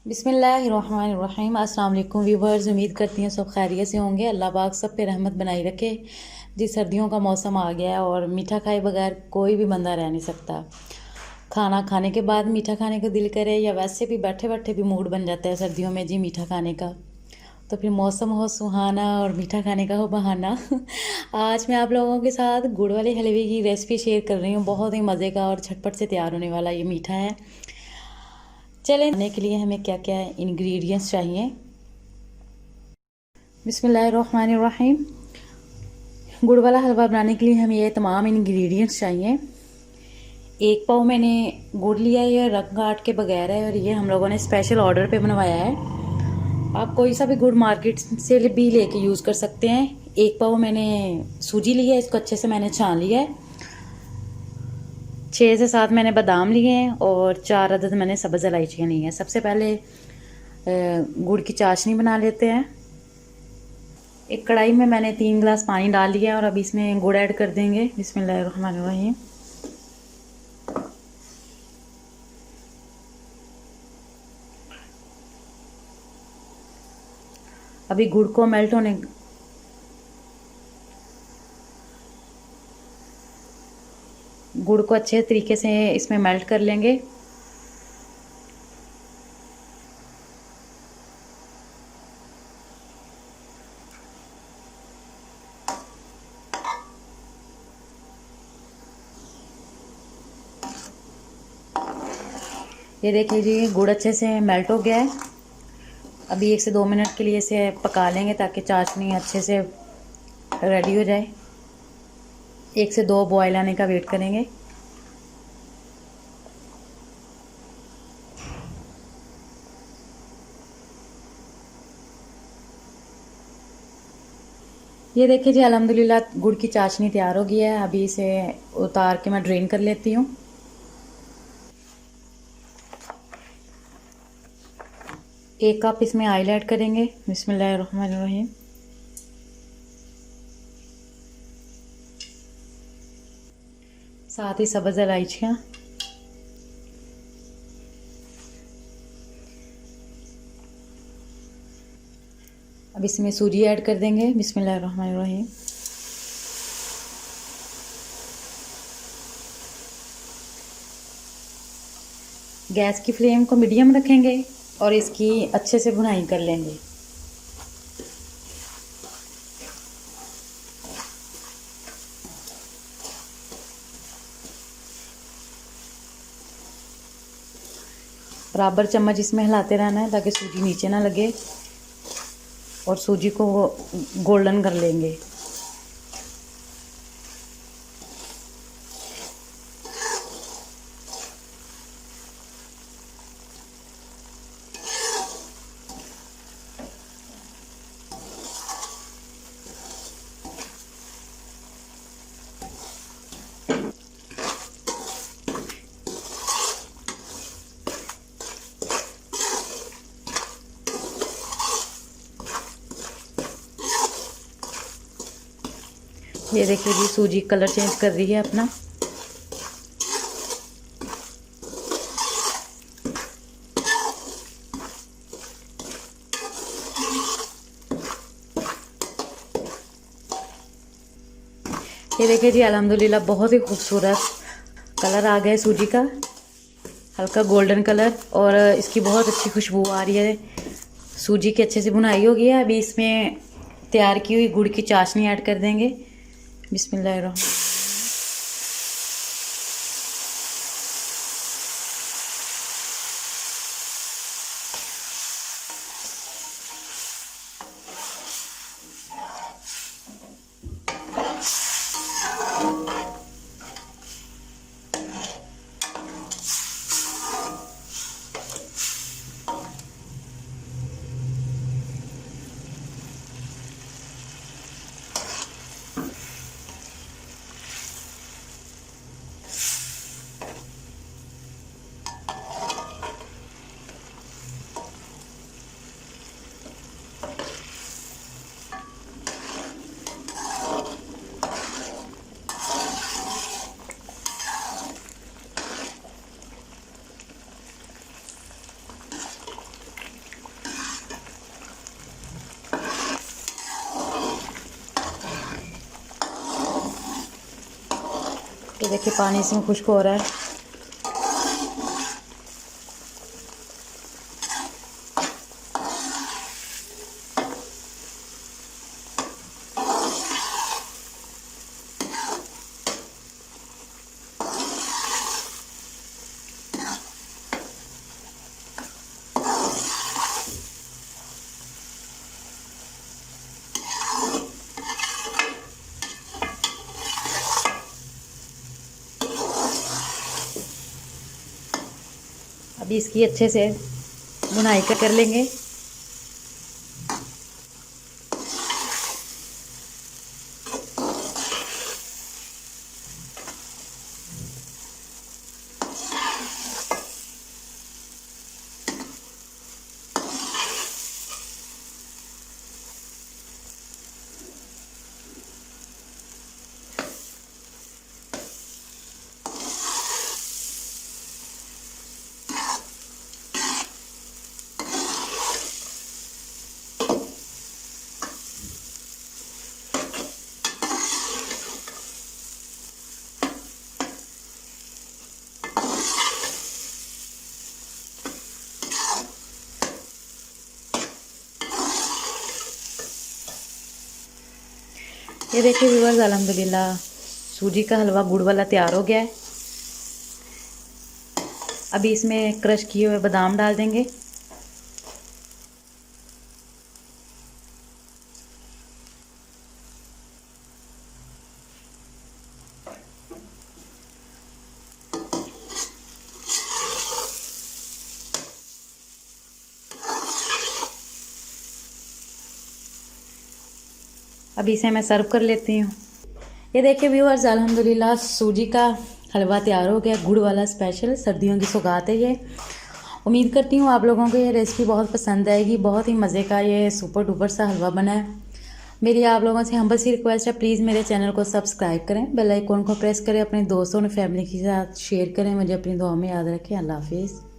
बिस्मिल्लाहिर्रहमानिर्रहीम। अस्सलाम वालेकुम व्यूवर्स, उम्मीद करती हैं सब खैरियत से होंगे। अल्लाह पाक सब पे रहमत बनाई रखे। जी, सर्दियों का मौसम आ गया है और मीठा खाए बगैर कोई भी बंदा रह नहीं सकता। खाना खाने के बाद मीठा खाने को दिल करे या वैसे भी बैठे बैठे भी मूड बन जाता है सर्दियों में जी मीठा खाने का। तो फिर मौसम हो सुहाना और मीठा खाने का हो बहाना। आज मैं आप लोगों के साथ गुड़ वाले हलवे की रेसिपी शेयर कर रही हूँ। बहुत ही मज़े का और झटपट से तैयार होने वाला ये मीठा है। चलें, बनाने के लिए हमें क्या क्या इंग्रेडिएंट्स चाहिए। बिस्मिल्लाहिर्रहमानिर्रहीम। गुड़ वाला हलवा बनाने के लिए हमें ये तमाम इंग्रेडिएंट्स चाहिए। एक पाव मैंने गुड़ लिया है, ये रंग काट के बगैर है और ये हम लोगों ने स्पेशल ऑर्डर पे बनवाया है। आप कोई सा भी गुड़ मार्केट से भी लेके यूज़ कर सकते हैं। एक पाव मैंने सूजी ली है, इसको अच्छे से मैंने छान लिया है। 6 से 7 मैंने बादाम लिए हैं और 4 अदद मैंने सब्ज़ इलायचियाँ ली हैं। सबसे पहले गुड़ की चाशनी बना लेते हैं। एक कढ़ाई में मैंने 3 गिलास पानी डाल लिया और अब इसमें गुड़ ऐड कर देंगे। बिस्मिल्लाहिर्रहमानिर्रहीम। अभी गुड़ को मेल्ट होने गुड़ को अच्छे तरीके से इसमें मेल्ट कर लेंगे। ये देखिए जी, गुड़ अच्छे से मेल्ट हो गया है। अभी 1 से 2 मिनट के लिए इसे पका लेंगे ताकि चाशनी अच्छे से रेडी हो जाए। 1 से 2 बॉयल आने का वेट करेंगे। ये देखिए जी, अल्हम्दुलिल्लाह गुड़ की चाशनी तैयार हो गई है। अभी इसे उतार के मैं ड्रेन कर लेती हूँ। 1 कप इसमें ऑयल ऐड करेंगे। बिस्मिल्लाहिर्रहमानिर्रहीम। साथ ही सब्ज़ इलायचियाँ। अब इसमें सूजी ऐड कर देंगे। बिस्मिल्लाहिर्रहमानिर्रहीम। गैस की फ्लेम को मीडियम रखेंगे और इसकी अच्छे से भुनाई कर लेंगे। बराबर चम्मच इसमें हिलाते रहना है ताकि सूजी नीचे ना लगे और सूजी को गोल्डन कर लेंगे। ये देखिए जी, सूजी कलर चेंज कर रही है अपना। ये देखिए जी, अल्हम्दुलिल्लाह बहुत ही खूबसूरत कलर आ गया है सूजी का, हल्का गोल्डन कलर, और इसकी बहुत अच्छी खुशबू आ रही है। सूजी की अच्छे से भुनाई हो गई है। अभी इसमें तैयार की हुई गुड़ की चाशनी ऐड कर देंगे। बिस्मिल्लाहिर्रहमानिर्रहीम। देखिए पानी इसमें खुश्क हो रहा है। अभी इसकी अच्छे से बुनाई कर लेंगे। ये देखिए व्यूअर्स, अल्हम्दुलिल्लाह सूजी का हलवा गुड़ वाला तैयार हो गया है। अभी इसमें क्रश किए हुए बादाम डाल देंगे। अभी इसे मैं सर्व कर लेती हूँ। ये देखिए व्यूअर्स, अल्हम्दुलिल्लाह सूजी का हलवा तैयार हो गया, गुड़ वाला स्पेशल। सर्दियों की सौगात है ये। उम्मीद करती हूँ आप लोगों को ये रेसिपी बहुत पसंद आएगी। बहुत ही मज़े का ये सुपर डुपर सा हलवा बना है। मेरी आप लोगों से हम्बल सी रिक्वेस्ट है, प्लीज़ मेरे चैनल को सब्सक्राइब करें, बेल आइकॉन को प्रेस करें, अपने दोस्तों और फैमिली के साथ शेयर करें। मुझे अपनी दुआ में याद रखें। अल्लाह हाफिज़।